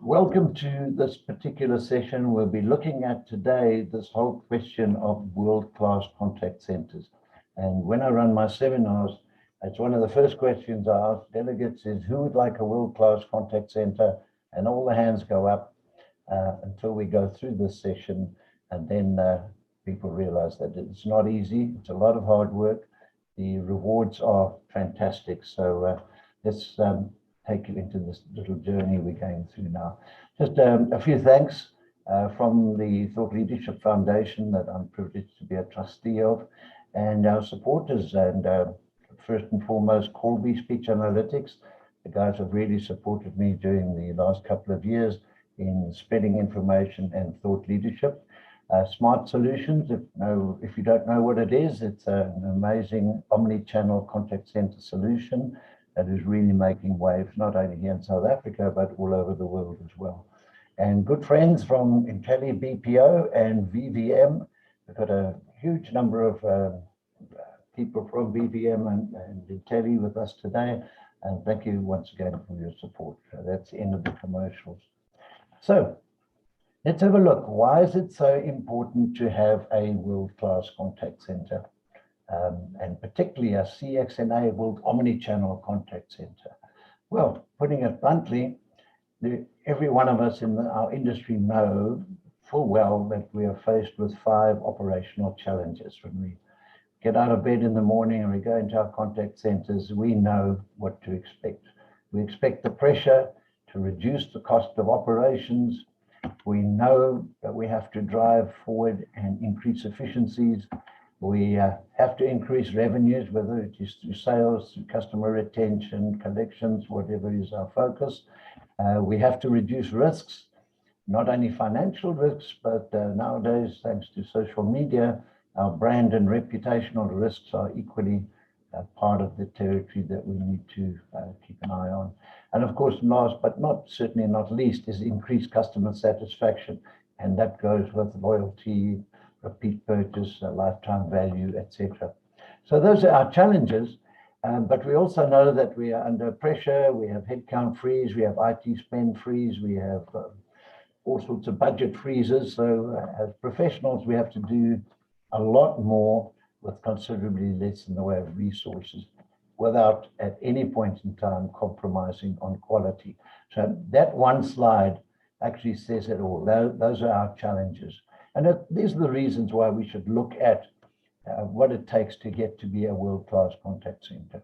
Welcome to this particular session. We'll be looking at today this whole question of world-class contact centers. And when I run my seminars, it's one of the first questions I ask delegates is, who would like a world-class contact center? And all the hands go up until we go through this session. And then people realize that it's not easy. It's a lot of hard work. The rewards are fantastic. So let's take you into this little journey we're going through now. Just a few thanks from the Thought Leadership Foundation that I'm privileged to be a trustee of, and our supporters, and first and foremost, Colby Speech Analytics. The guys have really supported me during the last couple of years in spreading information and thought leadership. Smart Solutions, if you don't know what it is, it's an amazing omnichannel contact center solution that is really making waves, not only here in South Africa, but all over the world as well. And good friends from Intelli BPO and VVM. We've got a huge number of people from VVM and Intelli with us today. And thank you once again for your support. So that's the end of the commercials. So let's have a look. Why is it so important to have a world-class contact center? And particularly a CX-enabled omni-channel contact center? Well, putting it bluntly, every one of us in our industry know full well that we are faced with 5 operational challenges. When we get out of bed in the morning and we go into our contact centers, we know what to expect. We expect the pressure to reduce the cost of operations. We know that we have to drive forward and increase efficiencies. We have to increase revenues, whether it is through sales, through customer retention, collections, whatever is our focus. We have to reduce risks, not only financial risks, but nowadays, thanks to social media, our brand and reputational risks are equally part of the territory that we need to keep an eye on. And of course, last but certainly not least, is increased customer satisfaction. And that goes with loyalty, repeat purchase, lifetime value, etc. So those are our challenges, but we also know that we are under pressure. We have headcount freeze, we have IT spend freeze, we have all sorts of budget freezes. So as professionals, we have to do a lot more with considerably less in the way of resources, without at any point in time compromising on quality. So that one slide actually says it all. Those are our challenges. And these are the reasons why we should look at what it takes to get to be a world-class contact center.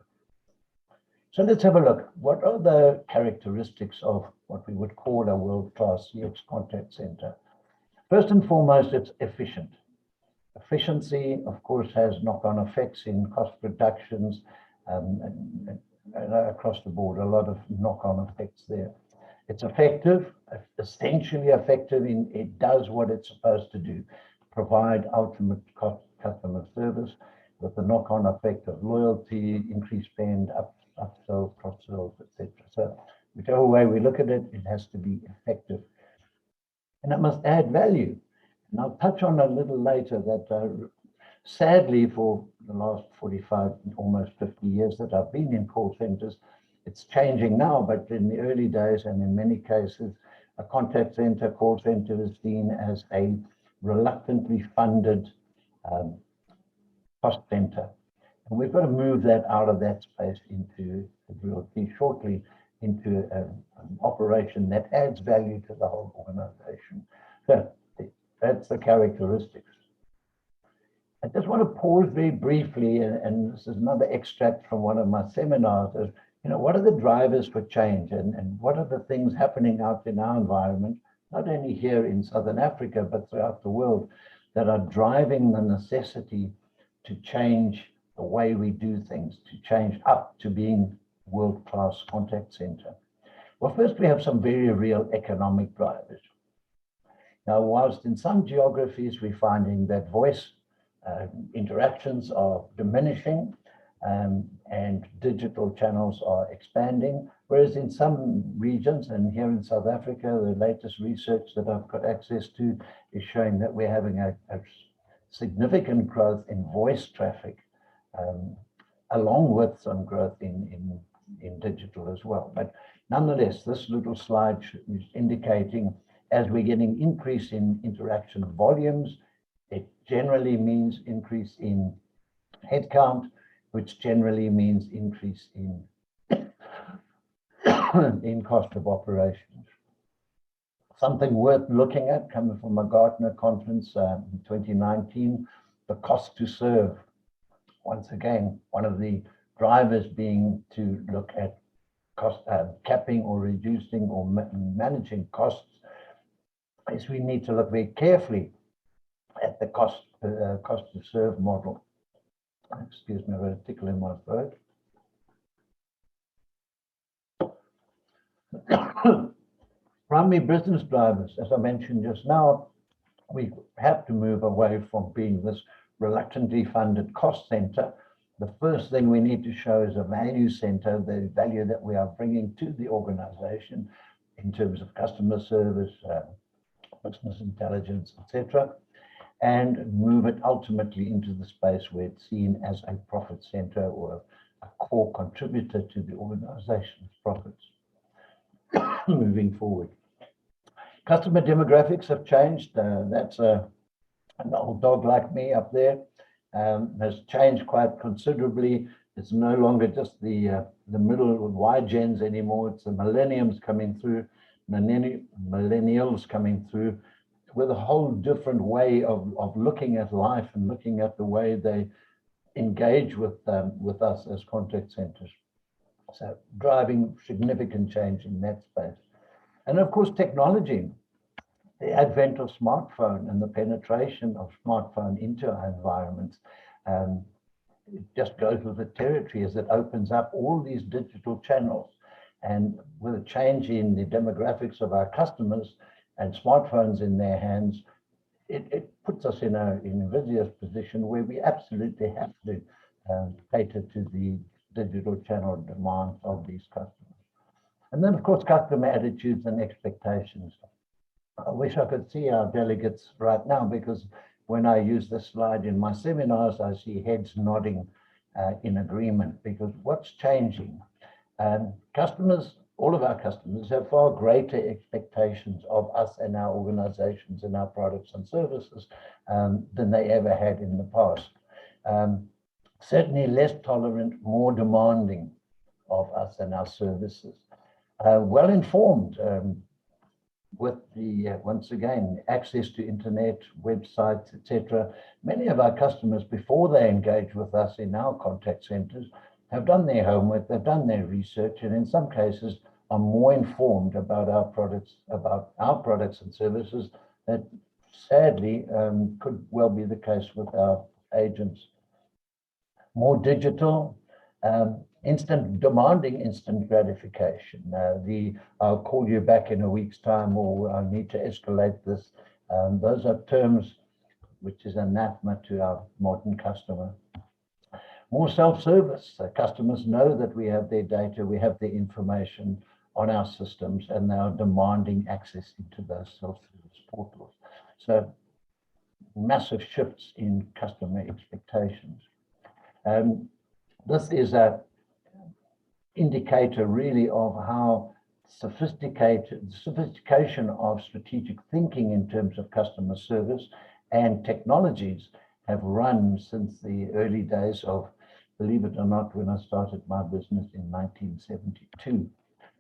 So let's have a look. What are the characteristics of what we would call a world-class CX contact center? First and foremost, it's efficient. Efficiency, of course, has knock-on effects in cost reductions and across the board, a lot of knock-on effects there. It's effective, essentially effective in it does what it's supposed to do, provide ultimate customer service with the knock-on effect of loyalty, increased spend, upsells, cross-sells, etc. So whichever way we look at it, it has to be effective. And it must add value. And I'll touch on a little later that sadly for the last 45, almost 50 years that I've been in call centers, it's changing now, but in the early days and in many cases, a contact center, call center is seen as a reluctantly funded cost center. And we've got to move that out of that space into, we'll see shortly, into an operation that adds value to the whole organization. So that's the characteristics. I just want to pause very briefly, and this is another extract from one of my seminars. What are the drivers for change, and what are the things happening out in our environment, not only here in Southern Africa, but throughout the world, that are driving the necessity to change the way we do things, to change up to being world-class contact center? Well, first, we have some very real economic drivers. Now, whilst in some geographies we're finding that voice interactions are diminishing, and digital channels are expanding, whereas in some regions, and here in South Africa, the latest research that I've got access to is showing that we're having a significant growth in voice traffic, along with some growth in in digital as well. But nonetheless, this little slide is indicating as we're getting increase in interaction volumes, it generally means increase in headcount, which generally means increase in in cost of operations. Something worth looking at, coming from a Gartner conference in 2019, the cost to serve. Once again, one of the drivers being to look at cost capping or reducing or managing costs, is we need to look very carefully at the cost to serve model. Excuse me, I've got a tickle in my throat. Primary business drivers, as I mentioned just now, we have to move away from being this reluctantly funded cost center. The first thing we need to show is a value center, the value that we are bringing to the organization in terms of customer service, business intelligence, etc., and move it ultimately into the space where it's seen as a profit center or a core contributor to the organization's profits. Moving forward. Customer demographics have changed. That's an old dog like me up there. Has changed quite considerably. It's no longer just the middle Y gens anymore. It's the millennials coming through, millennials coming through, with a whole different way of looking at life and looking at the way they engage with us as contact centers. So driving significant change in that space. And of course, technology, the advent of smartphone and the penetration of smartphone into our environments, it just goes with the territory as it opens up all these digital channels. And with a change in the demographics of our customers and smartphones in their hands, it puts us in an invidious position where we absolutely have to cater to the digital channel demands of these customers. And then, of course, customer attitudes and expectations. I wish I could see our delegates right now, because when I use this slide in my seminars, I see heads nodding in agreement, because what's changing? Customers, all of our customers, have far greater expectations of us and our organizations and our products and services than they ever had in the past. Certainly less tolerant, more demanding of us and our services. Well informed with the, once again, access to internet, websites, etc. Many of our customers, before they engage with us in our contact centers, have done their homework, they've done their research, and in some cases are more informed about our products and services that sadly could well be the case with our agents. More digital, demanding instant gratification. I'll call you back in a week's time, or I need to escalate this. Those are terms which is anathema to our modern customer. More self-service. Customers know that we have their data, we have their information on our systems, and they are demanding access into those self-service portals. So massive shifts in customer expectations. This is an indicator really of how sophistication of strategic thinking in terms of customer service and technologies have run since the early days of, believe it or not, when I started my business in 1972.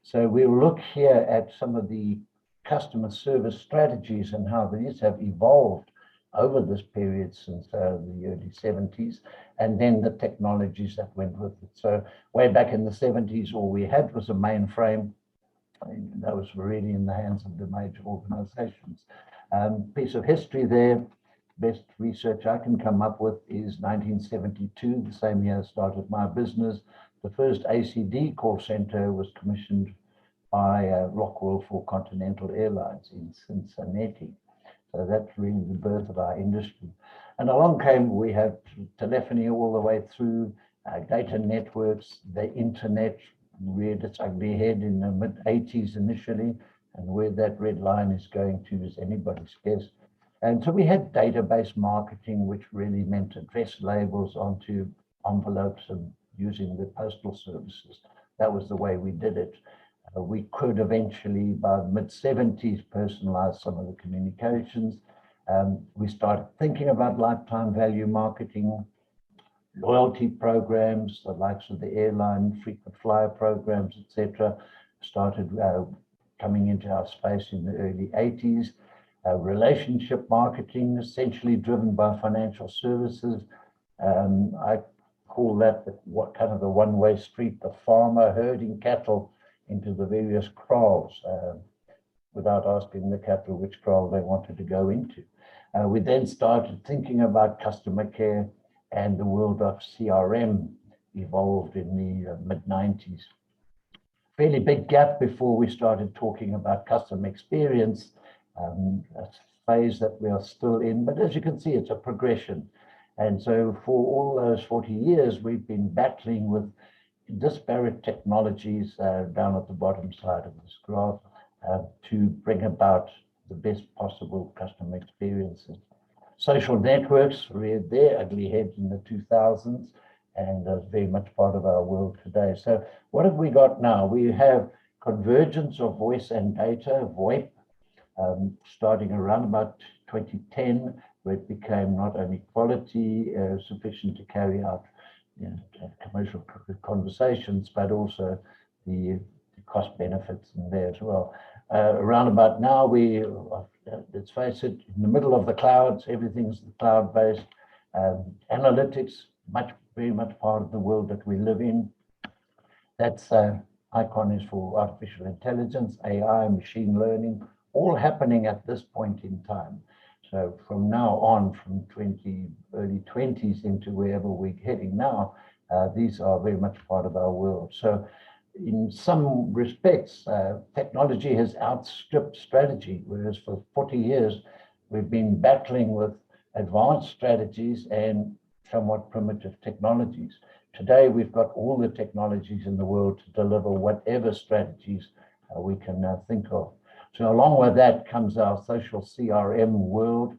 So we'll look here at some of the customer service strategies and how these have evolved over this period since the early 70s, and then the technologies that went with it. So way back in the 70s, all we had was a mainframe. That was really in the hands of the major organizations. Piece of history there, best research I can come up with is 1972, the same year I started my business. The first ACD call center was commissioned by Rockwell for Continental Airlines in Cincinnati. So that's really the birth of our industry. And along came, we had telephony all the way through, data networks, the internet reared its ugly head in the mid-80s initially, and where that red line is going to is anybody's guess. And so we had database marketing, which really meant address labels onto envelopes and using the postal services that was the way we did it. We could eventually, by the mid-70s, personalize some of the communications. We started thinking about lifetime value marketing, loyalty programs, the likes of the airline, frequent flyer programs, etc., started coming into our space in the early 80s. Relationship marketing, essentially driven by financial services. I call that what kind of the one-way street, the farmer herding cattle into the various kraals without asking the cattle which kraal they wanted to go into. We then started thinking about customer care, and the world of CRM evolved in the mid-90s. Fairly big gap before we started talking about customer experience, a phase that we are still in, but as you can see, it's a progression. And so for all those 40 years, we've been battling with disparate technologies down at the bottom side of this graph to bring about the best possible customer experiences. Social networks reared their ugly heads in the 2000s and are very much part of our world today. So what have we got now? We have convergence of voice and data, VoIP, starting around about 2010, where it became not only quality sufficient to carry out commercial conversations, but also the cost benefits in there as well. Around about now, let's face it, in the middle of the clouds, everything's cloud-based. Analytics, very much part of the world that we live in. That's icon is for artificial intelligence, AI, machine learning, all happening at this point in time. So from now on, from early 20s into wherever we're heading now, these are very much part of our world. So in some respects, technology has outstripped strategy, whereas for 40 years, we've been battling with advanced strategies and somewhat primitive technologies. Today, we've got all the technologies in the world to deliver whatever strategies we can think of. So along with that comes our social CRM world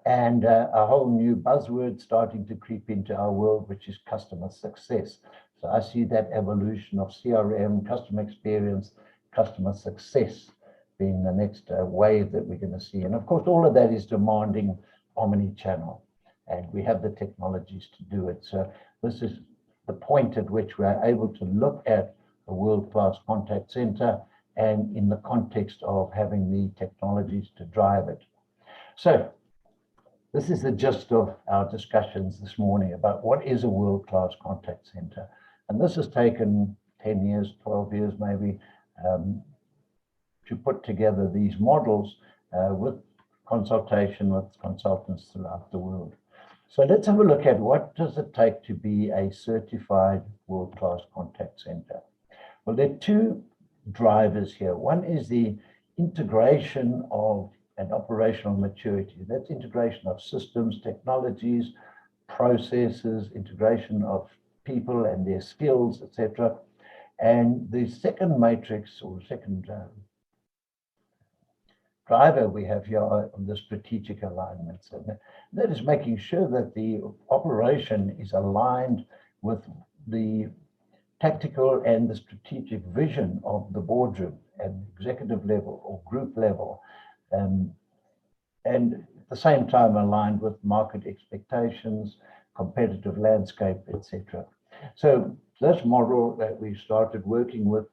and a whole new buzzword starting to creep into our world, which is customer success. So I see that evolution of CRM, customer experience, customer success being the next wave that we're going to see. And of course, all of that is demanding omnichannel, and we have the technologies to do it. So this is the point at which we are able to look at a world-class contact center and in the context of having the technologies to drive it. So this is the gist of our discussions this morning about what is a world-class contact center. And this has taken 10 years, 12 years maybe, to put together these models with consultation with consultants throughout the world. So let's have a look at what does it take to be a certified world-class contact center. Well, there are two drivers here. One is the integration of an operational maturity. That's integration of systems, technologies, processes, integration of people and their skills, etc. And the second matrix or second driver we have here are the strategic alignments. And that is making sure that the operation is aligned with the tactical and the strategic vision of the boardroom at executive level or group level, and at the same time aligned with market expectations, competitive landscape, etc. So this model that we started working with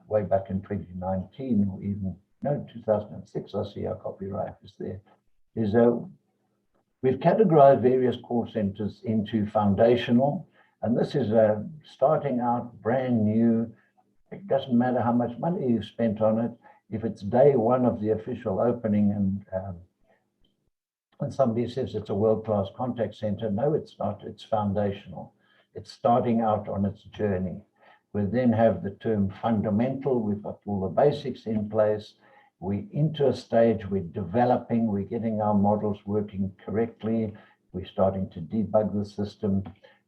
way back in 2019, or even 2006, I see our copyright is there, is we've categorized various core centers into foundational, and this is starting out brand new. It doesn't matter how much money you've spent on it. If it's day one of the official opening and somebody says it's a world-class contact center, no, it's not. It's foundational. It's starting out on its journey. We then have the term fundamental. We've got all the basics in place. We're into a stage, we're developing, we're getting our models working correctly. We're starting to debug the system.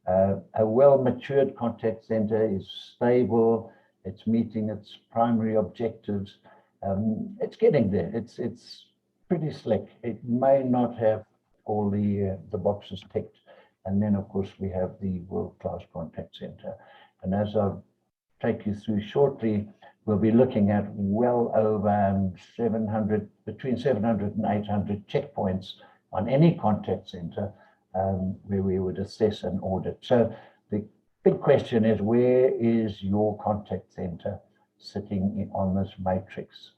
A well-matured contact center is stable. It's meeting its primary objectives. It's getting there. It's pretty slick. It may not have all the boxes ticked. And then, of course, we have the world-class contact center. And as I've take you through shortly, we'll be looking at well over 700, between 700 and 800 checkpoints on any contact center where we would assess and audit. So the big question is, where is your contact center sitting on this matrix?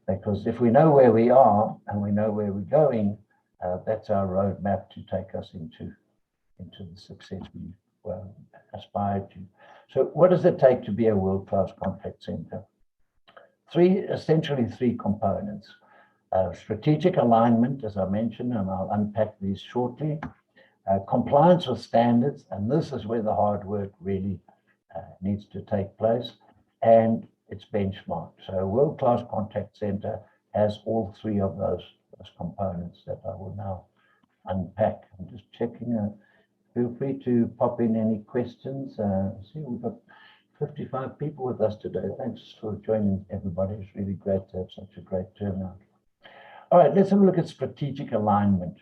Because if we know where we are and we know where we're going, that's our roadmap to take us into the success we aspire to. So what does it take to be a world-class contact center? Essentially three components. Strategic alignment, as I mentioned, and I'll unpack these shortly. Compliance with standards, and this is where the hard work really needs to take place, and it's benchmark. So a world-class contact center has all three of those components that I will now unpack. I'm just checking. Feel free to pop in any questions. See, we've got 55 people with us today. Thanks for joining, everybody. It's really great to have such a great turnout. All right, let's have a look at strategic alignment.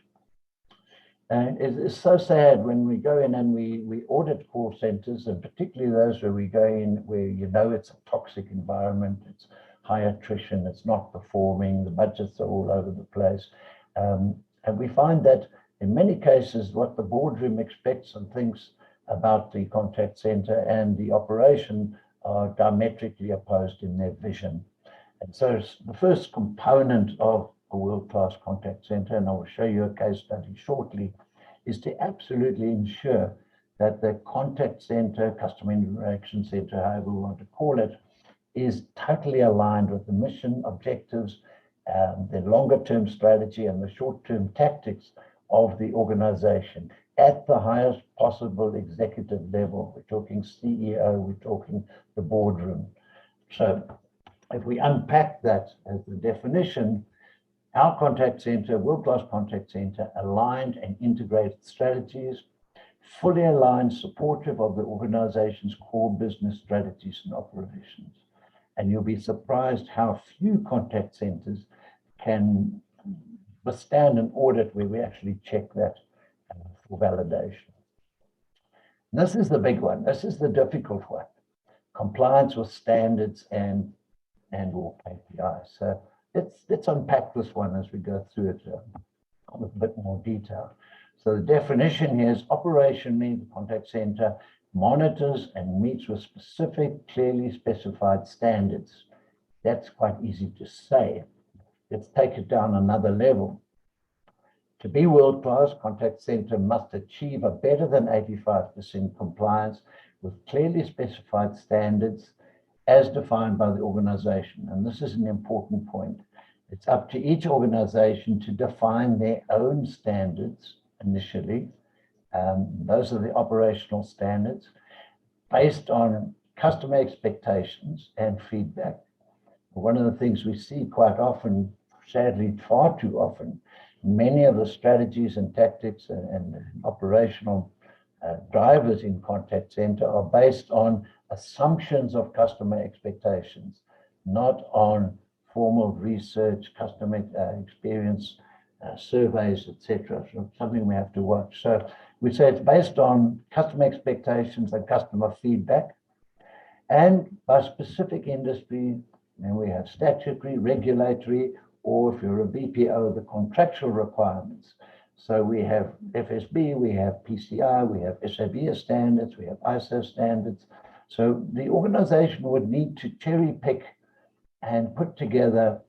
And it's so sad when we go in and we audit call centers, and particularly those where we go in where you know it's a toxic environment, it's high attrition, it's not performing, the budgets are all over the place. And we find that in many cases, what the boardroom expects and thinks about the contact center and the operation are diametrically opposed in their vision. And so the first component of a world-class contact center, and I will show you a case study shortly, is to absolutely ensure that the contact center, customer interaction center, however we want to call it, is totally aligned with the mission, objectives, the longer-term strategy and the short-term tactics of the organization at the highest possible executive level. We're talking CEO, we're talking the boardroom. So if we unpack that as the definition, our contact center, world-class contact center, aligned and integrated strategies, fully aligned, supportive of the organization's core business strategies and operations. And you'll be surprised how few contact centers can withstand an audit where we actually check that for validation. And this is the big one. This is the difficult one. Compliance with standards and or KPIs. So let's unpack this one as we go through it with a bit more detail. So the definition here is operationally, the contact center monitors and meets with specific, clearly specified standards. That's quite easy to say. Let's take it down another level. To be world-class, contact center must achieve a better than 85% compliance with clearly specified standards as defined by the organization. And this is an important point. It's up to each organization to define their own standards initially. Those are the operational standards based on customer expectations and feedback. One of the things we see quite often, sadly far too often, many of the strategies and tactics and operational drivers in contact center are based on assumptions of customer expectations, not on formal research, customer experience surveys, etc. So something we have to watch. So we say it's based on customer expectations and customer feedback, and by specific industry. And we have statutory, regulatory, or if you're a BPO, the contractual requirements. So we have FSB, we have PCI, we have SABS standards, we have ISO standards. So the organization would need to cherry pick and put together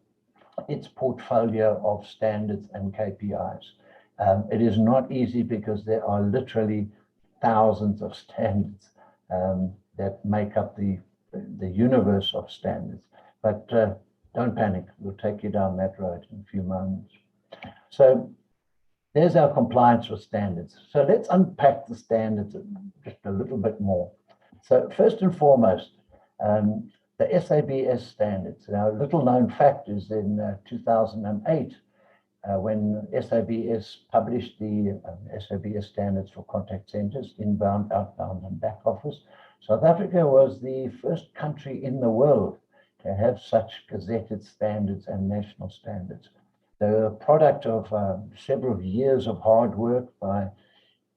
its portfolio of standards and KPIs. It is not easy because there are literally thousands of standards that make up the universe of standards. But don't panic, we'll take you down that road in a few moments. So there's our compliance with standards. So let's unpack the standards just a little bit more. So first and foremost, the SABS standards. Now, a little known fact is in 2008, when SABS published the SABS standards for contact centers, inbound, outbound, and back office, South Africa was the first country in the world to have such gazetted standards and national standards. They're a product of several years of hard work by a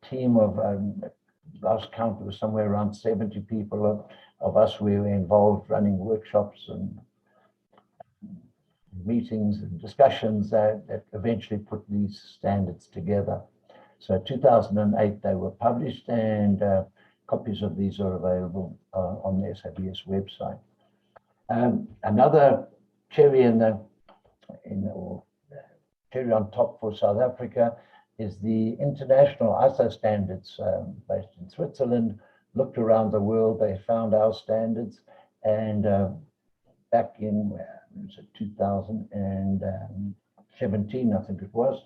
team of, last count was somewhere around 70 people of us, we were involved running workshops and meetings and discussions that eventually put these standards together. So 2008 they were published, and copies of these are available on the SABS website. Another cherry cherry on top for South Africa is the international ISO standards based in Switzerland. Looked around the world, they found our standards, and back in 2017, I think it was,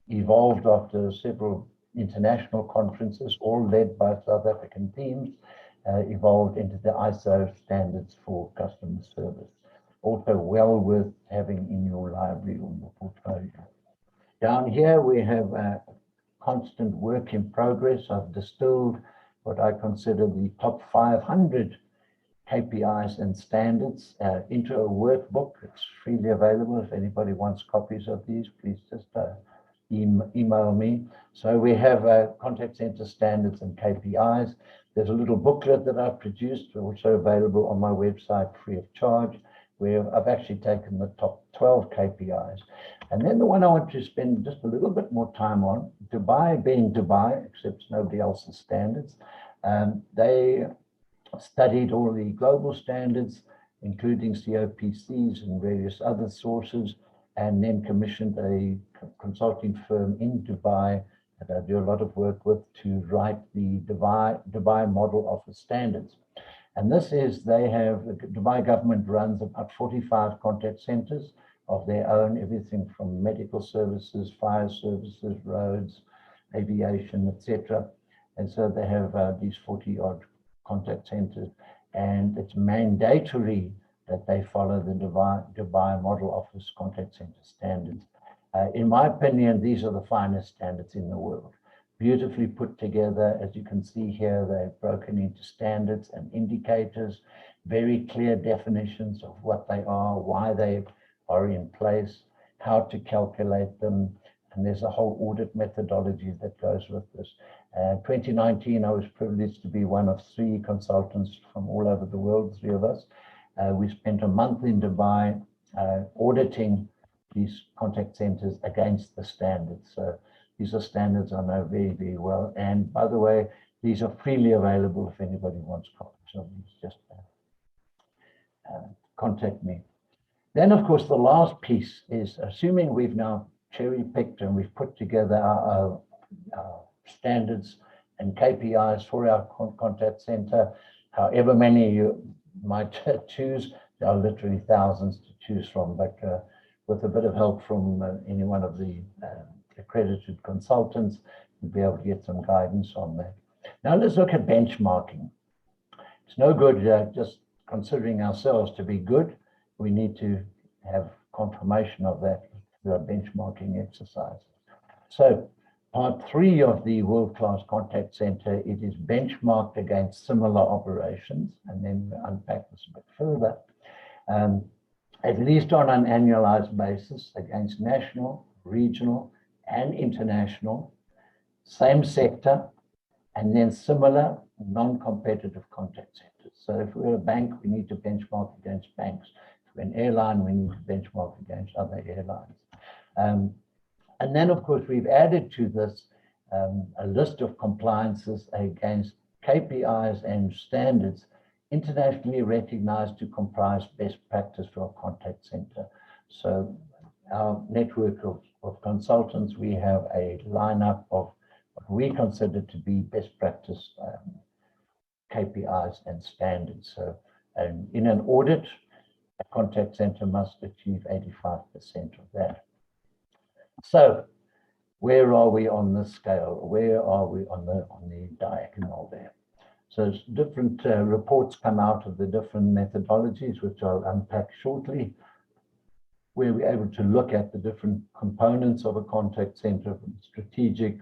evolved after several international conferences, all led by South African teams, evolved into the ISO standards for customer service. Also well worth having in your library or your portfolio. Down here we have a constant work in progress. I've distilled what I consider the top 500 KPIs and standards into a workbook. It's freely available. If anybody wants copies of these, please just email me. So we have contact center standards and KPIs. There's a little booklet that I've produced, also available on my website free of charge, where I've actually taken the top 12 KPIs. And then the one I want to spend just a little bit more time on, Dubai being Dubai, except nobody else's standards. They studied all the global standards, including COPCs and various other sources, and then commissioned a consulting firm in Dubai that I do a lot of work with to write the Dubai Model Office Standards. And this is, the Dubai government runs about 45 contact centers of their own, everything from medical services, fire services, roads, aviation, etc. And so they have these 40-odd contact centers, and it's mandatory that they follow the Dubai Model Office Contact Center standards. In my opinion, these are the finest standards in the world. Beautifully put together. As you can see here, they're broken into standards and indicators, very clear definitions of what they are, why they are in place, how to calculate them, and there's a whole audit methodology that goes with this. 2019, I was privileged to be one of 3 consultants from all over the world, 3 of us. We spent a month in Dubai auditing these contact centers against the standards. So these are standards I know very, very well. And by the way, these are freely available if anybody wants copies of these, just contact me. Then, of course, the last piece is, assuming we've now cherry-picked and we've put together our standards and KPIs for our contact center, however many you might choose, there are literally thousands to choose from, but with a bit of help from any one of the accredited consultants, you'll be able to get some guidance on that. Now let's look at benchmarking. It's no good just considering ourselves to be good. We need to have confirmation of that through a benchmarking exercise. So part 3 of the world-class contact center, it is benchmarked against similar operations, and then we'll unpack this a bit further, at least on an annualized basis against national, regional, and international, same sector, and then similar non-competitive contact centers. So if we're a bank, we need to benchmark against banks. If we're an airline, we need to benchmark against other airlines. And then, of course, we've added to this a list of compliances against KPIs and standards internationally recognized to comprise best practice for a contact center. So our network of consultants, we have a lineup of what we consider to be best practice KPIs and standards. So in an audit, a contact center must achieve 85% of that. So where are we on the scale? Where are we on the diagonal there? So different reports come out of the different methodologies, which I'll unpack shortly, where we're able to look at the different components of a contact center, from strategic,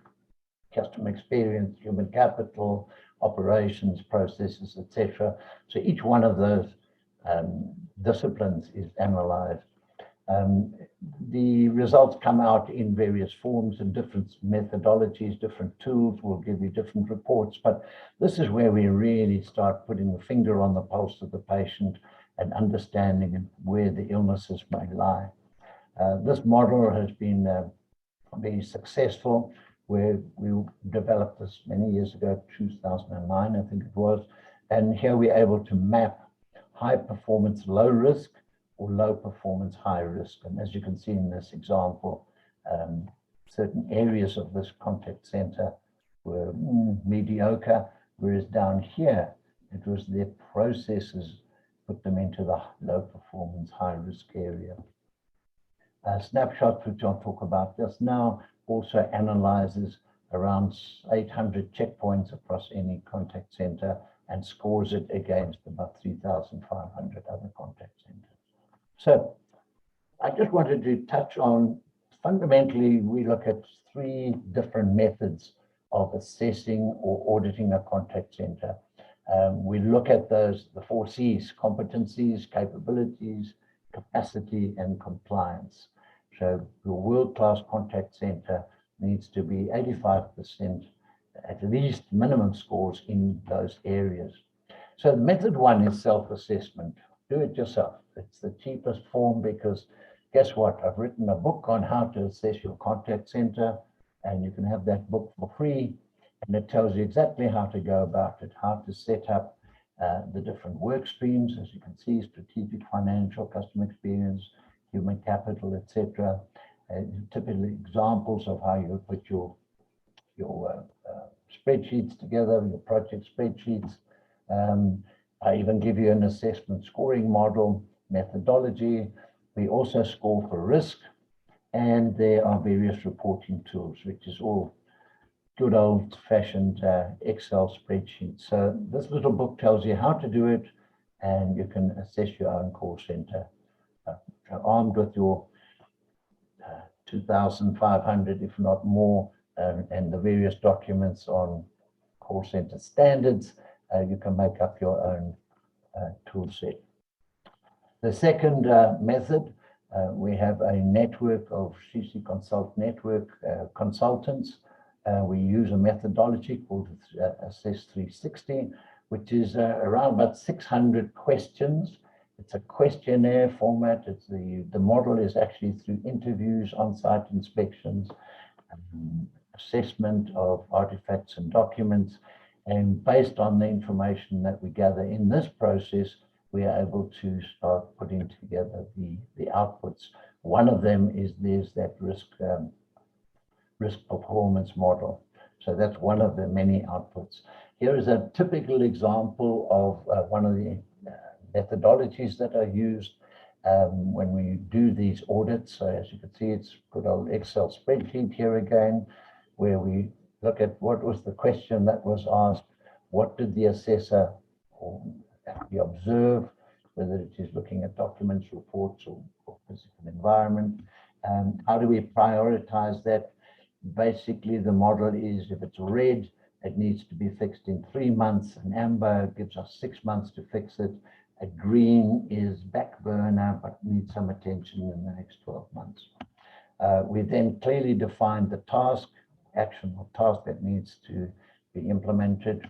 customer experience, human capital, operations, processes, etc. So each one of those disciplines is analyzed. The results come out in various forms and different methodologies, different tools will give you different reports, but this is where we really start putting the finger on the pulse of the patient and understanding where the illnesses may lie. This model has been very successful, where we developed this many years ago, 2009, I think it was, and here we're able to map high performance, low risk, or low performance, high risk. And as you can see in this example, certain areas of this contact center were mediocre, whereas down here, it was their processes put them into the low performance, high risk area. Snapshot, which I'll talk about just now, also analyzes around 800 checkpoints across any contact center and scores it against about 3,500 other contact centers. So I just wanted to touch on, fundamentally, we look at three different methods of assessing or auditing a contact center. We look at the 4 C's: competencies, capabilities, capacity, and compliance. So the world-class contact center needs to be 85% at least minimum scores in those areas. So method 1 is self-assessment. Do it yourself. It's the cheapest form because guess what? I've written a book on how to assess your contact center, and you can have that book for free. And it tells you exactly how to go about it, how to set up the different work streams, as you can see, strategic, financial, customer experience, human capital, etc. Typical examples of how you put your spreadsheets together, your project spreadsheets. I even give you an assessment scoring model, methodology. We also score for risk, and there are various reporting tools, which is all good old-fashioned Excel spreadsheets. So this little book tells you how to do it, and you can assess your own call center. Armed with your 2,500, if not more, and the various documents on call center standards, you can make up your own tool set. The second method, we have a network of CC Consult network consultants. We use a methodology called Assess 360, which is around about 600 questions. It's a questionnaire format. It's the model is actually through interviews, on-site inspections, assessment of artifacts and documents. And based on the information that we gather in this process, we are able to start putting together the outputs. One of them is there's that risk performance model. So that's one of the many outputs. Here is a typical example of one of the methodologies that are used when we do these audits. So as you can see, it's good old Excel spreadsheet here again, where we look at what was the question that was asked, what did the assessor observe, whether it is looking at documents, reports, or physical environment. How do we prioritize that? Basically, the model is if it's red, it needs to be fixed in 3 months. An amber gives us 6 months to fix it. A green is back burner, but needs some attention in the next 12 months. We then clearly define the task, action or task that needs to be implemented,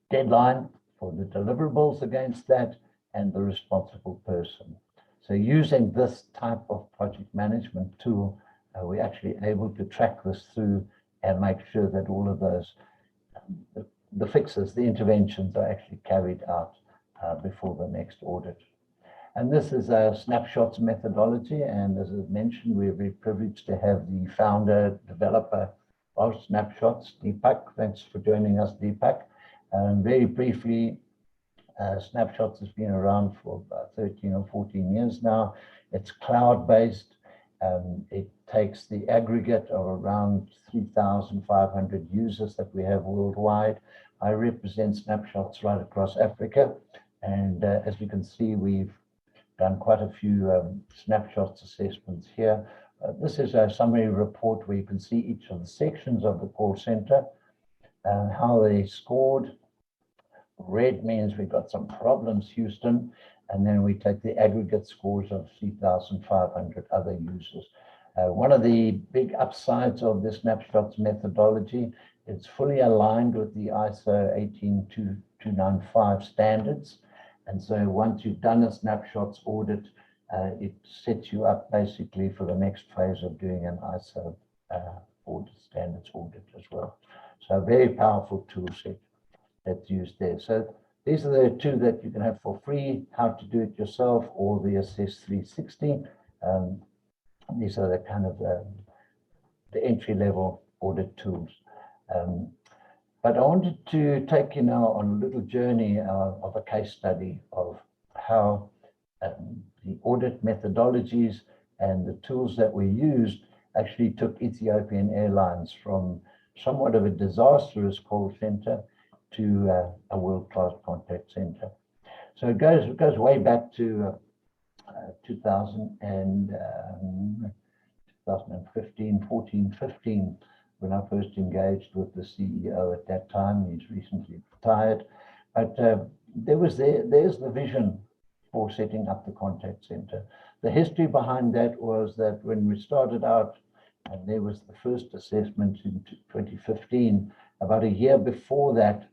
deadline for the deliverables against that, and the responsible person. So using this type of project management tool, we're actually able to track this through and make sure that all of those, the fixes, the interventions are actually carried out before the next audit. And this is a snapshots methodology. And as I mentioned, we're very privileged to have the founder, developer of Snapshots, Deepak. Thanks for joining us, Deepak. Very briefly, Snapshots has been around for about 13 or 14 years now. It's cloud-based. It takes the aggregate of around 3,500 users that we have worldwide. I represent Snapshots right across Africa. And as you can see, we've done quite a few snapshots assessments here. This is a summary report where you can see each of the sections of the call center and how they scored. Red means we've got some problems, Houston, and then we take the aggregate scores of 3,500 other users. One of the big upsides of the snapshots methodology, it's fully aligned with the ISO 18295 standards. And so once you've done a snapshots audit, it sets you up basically for the next phase of doing an ISO audit, standards audit as well. So a very powerful tool set that's used there. So these are the two that you can have for free, how to do it yourself, or the Assess 360. These are the kind of the entry-level audit tools. But I wanted to take you now on a little journey of a case study of how the audit methodologies and the tools that we used actually took Ethiopian Airlines from somewhat of a disastrous call center to a world-class contact center. So it goes way back to 2015, 15, when I first engaged with the CEO at that time. He's recently retired. But there's the vision for setting up the contact center. The history behind that was that when we started out, and there was the first assessment in 2015, about a year before that,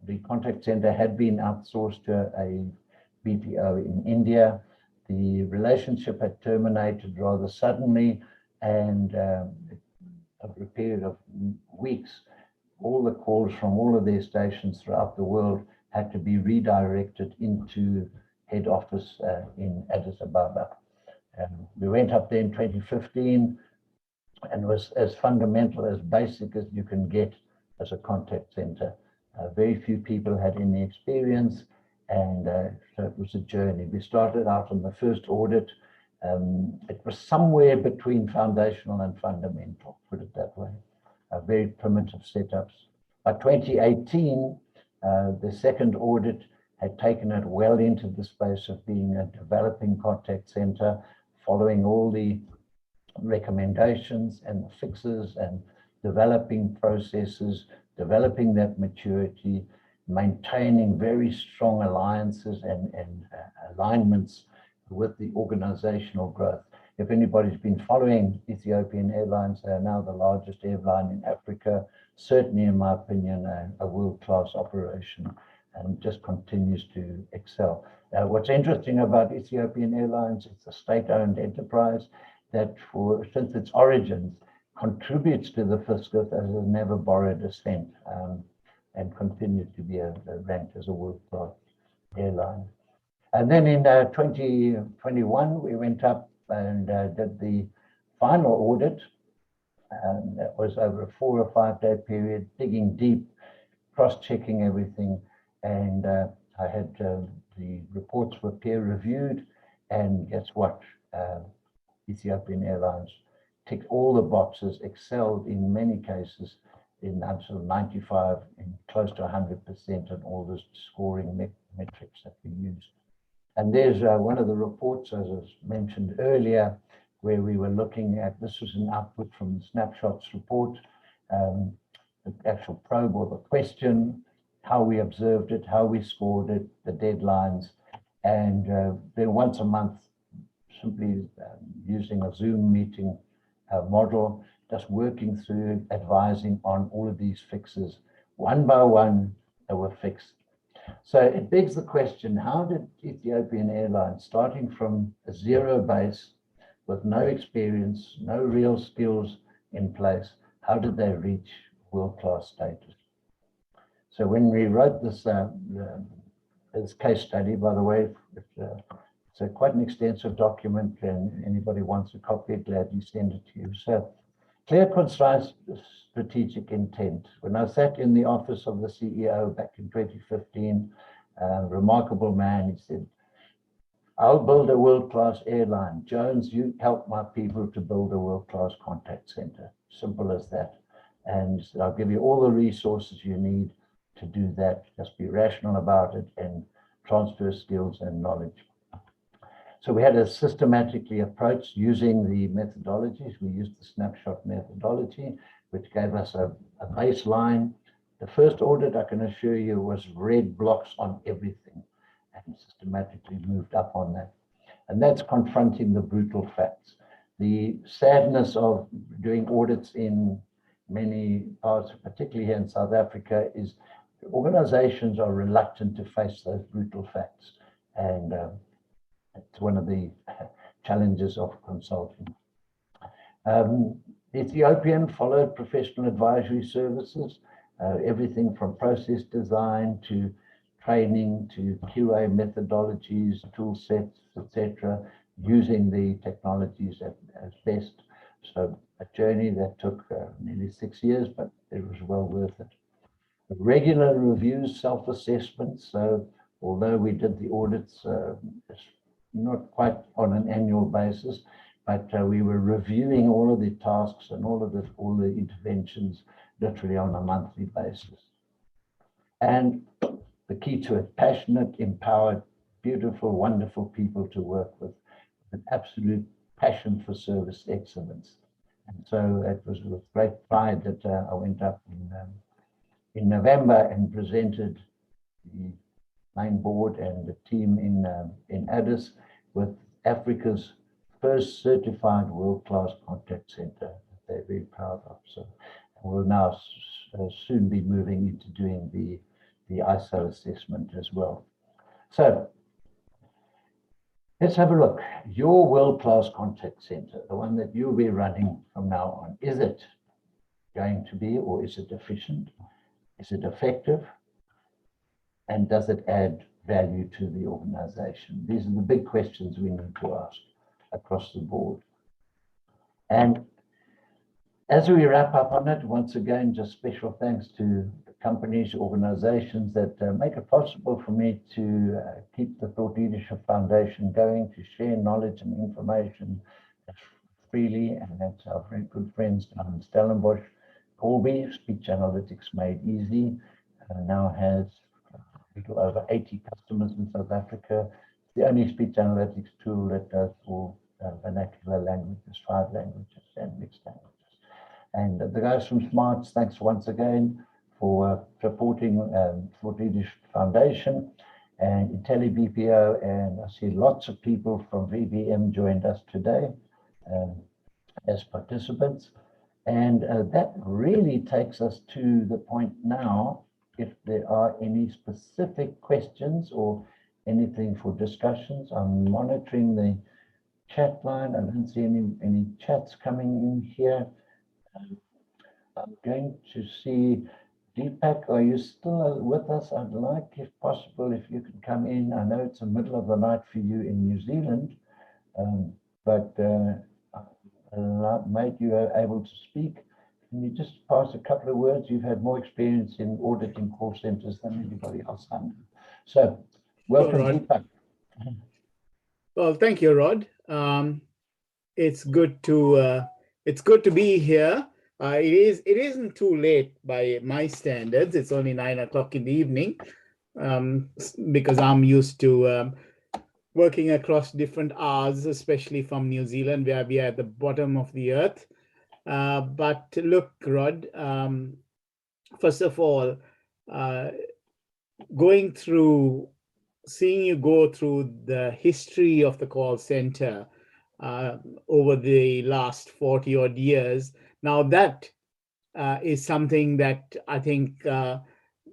the contact center had been outsourced to a BPO in India. The relationship had terminated rather suddenly, and over a period of weeks, all the calls from all of their stations throughout the world had to be redirected into head office in Addis Ababa. We went up there in 2015, and was as fundamental, as basic as you can get as a contact center. Very few people had any experience, and so it was a journey. We started out on the first audit. It was somewhere between foundational and fundamental, put it that way. Very primitive setups. By 2018, the second audit had taken it well into the space of being a developing contact center, following all the recommendations and the fixes, and developing processes, developing that maturity, maintaining very strong alliances and alignments with the organizational growth. If anybody's been following Ethiopian Airlines, they are now the largest airline in Africa, certainly in my opinion, a world-class operation, and just continues to excel. What's interesting about Ethiopian Airlines, it's a state-owned enterprise that since its origins contributes to the fiscus as has never borrowed a cent, and continues to be ranked as a world-class airline. And then in 2021, we went up and did the final audit. That was over a 4 or 5 day period, digging deep, cross-checking everything. And I had the reports were peer-reviewed, and guess what? Ethiopian Airlines ticked all the boxes, excelled in many cases in sort of 95 and close to 100% on all the scoring metrics that we used. And there's one of the reports, as was mentioned earlier, where we were looking at, this was an output from the snapshots report, the actual probe or the question, how we observed it, how we scored it, the deadlines, and then once a month, simply using a Zoom meeting model, just working through, advising on all of these fixes. One by one, they were fixed. So it begs the question, how did Ethiopian Airlines, starting from a zero base with no experience, no real skills in place, how did they reach world-class status? So when we wrote this case study, by the way, it's quite an extensive document, and anybody wants a copy, I'd gladly send it to you. So clear, concise, strategic intent. When I sat in the office of the CEO back in 2015, remarkable man, he said, I'll build a world-class airline. Jones, you help my people to build a world-class contact center. Simple as that. And he said, I'll give you all the resources you need to do that. Just be rational about it and transfer skills and knowledge. So we had a systematically approach using the methodologies. We used the snapshot methodology, which gave us a baseline. The first audit, I can assure you, was red blocks on everything. and systematically moved up on that. And that's confronting the brutal facts. The sadness of doing audits in many parts, particularly here in South Africa, is organizations are reluctant to face those brutal facts. And it's one of the challenges of consulting. Ethiopian followed professional advisory services, everything from process design to training to QA methodologies, tool sets, etc., using the technologies as best. So a journey that took nearly 6 years, but it was well worth it. Regular reviews, self-assessments. So although we did the audits, not quite on an annual basis, but we were reviewing all of the tasks and all the interventions literally on a monthly basis. And the key to it, passionate, empowered, beautiful, wonderful people to work with an absolute passion for service excellence. And so it was with great pride that I went up in November and presented the main board and the team in Addis with Africa's first certified world-class contact center that they're very proud of. So we'll now soon be moving into doing the ISO assessment as well. So let's have a look. Your world-class contact center, the one that you'll be running from now on, is it going to be, or is it efficient? Is it effective? And does it add value to the organization? These are the big questions we need to ask across the board. And as we wrap up on it, once again, just special thanks to the companies, organizations that make it possible for me to keep the Thought Leadership Foundation going, to share knowledge and information freely. And that's our very good friends down in Stellenbosch. Colby, Speech Analytics Made Easy, now has a little over 80 customers in South Africa. It's the only speech analytics tool that does for vernacular languages, 5 languages and mixed languages. And the guys from Smarts, thanks once again for supporting Thought Leadership Foundation and IntelliBPO. And I see lots of people from VBM joined us today as participants. And that really takes us to the point now, if there are any specific questions or anything for discussions. I'm monitoring the chat line. I don't see any chats coming in here. I'm going to see Deepak, are you still with us? I'd like, if possible, if you could come in. I know it's the middle of the night for you in New Zealand, but mate, you are able to speak. Can you just pass a couple of words? You've had more experience in auditing call centers than anybody else I know. So, welcome, Deepak. Well, thank you, Rod. It's good to be here. It isn't too late by my standards. It's only 9 o'clock in the evening, because I'm used to working across different hours, especially from New Zealand, where we are at the bottom of the earth. But look, Rod, first of all, seeing you go through the history of the call center over the last 40 odd years, now that is something that I think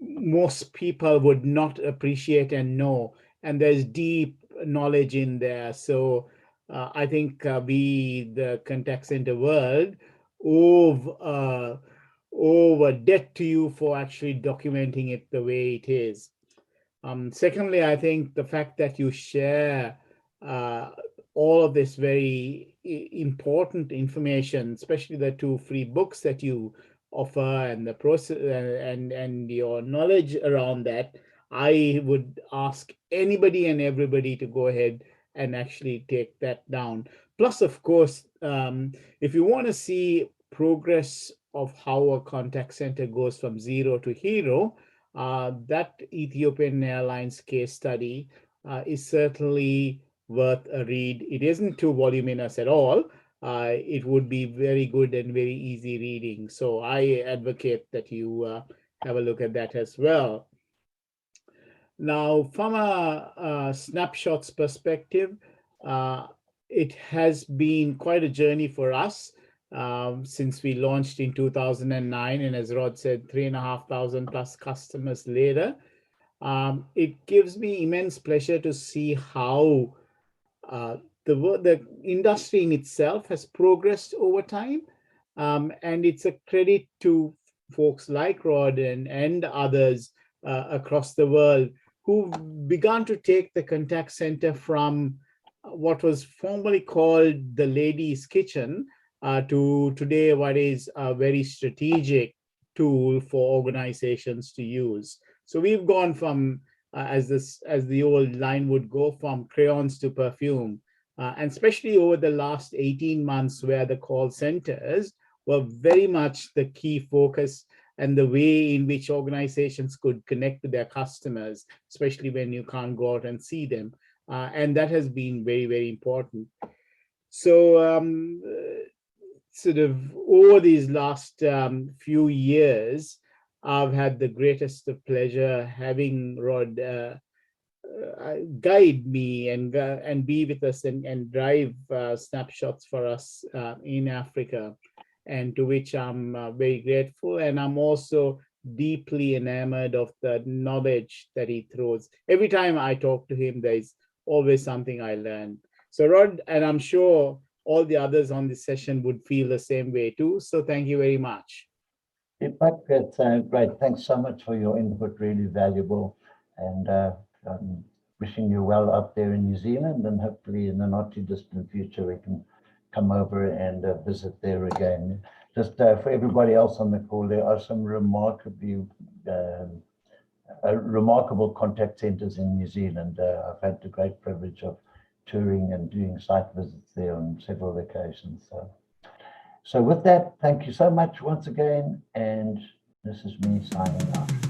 most people would not appreciate and know. And there's deep knowledge in there. So I think we, the contact center world, owe a debt to you for actually documenting it the way it is. Secondly, I think the fact that you share all of this very important information, especially the 2 free books that you offer and the process and your knowledge around that, I would ask anybody and everybody to go ahead and actually take that down. Plus, of course, if you want to see progress of how a contact center goes from 0 to hero, that Ethiopian Airlines case study is certainly worth a read. It isn't too voluminous at all. It would be very good and very easy reading. So I advocate that you have a look at that as well. Now, from a snapshots perspective, it has been quite a journey for us since we launched in 2009. And as Rod said, 3,500 plus customers later. It gives me immense pleasure to see how the industry in itself has progressed over time. And it's a credit to folks like Rod and others across the world who've begun to take the contact center from what was formerly called the ladies' kitchen to today what is a very strategic tool for organizations to use. So we've gone from, as the old line would go, from crayons to perfume. And especially over the last 18 months, where the call centers were very much the key focus and the way in which organizations could connect to their customers, especially when you can't go out and see them. And that has been very, very important. So sort of over these last few years, I've had the greatest of pleasure having Rod guide me and be with us and drive snapshots for us in Africa, and to which I'm very grateful. And I'm also deeply enamored of the knowledge that he throws. Every time I talk to him, there's always something I learn. So Rod, and I'm sure all the others on this session would feel the same way too. So thank you very much. In fact, that's great. Thanks so much for your input, really valuable. And wishing you well up there in New Zealand, and hopefully in the not too distant future we can come over and visit there again. Just for everybody else on the call, there are some remarkable contact centers in New Zealand. I've had the great privilege of touring and doing site visits there on several occasions. So with that, thank you so much once again, and this is me signing out.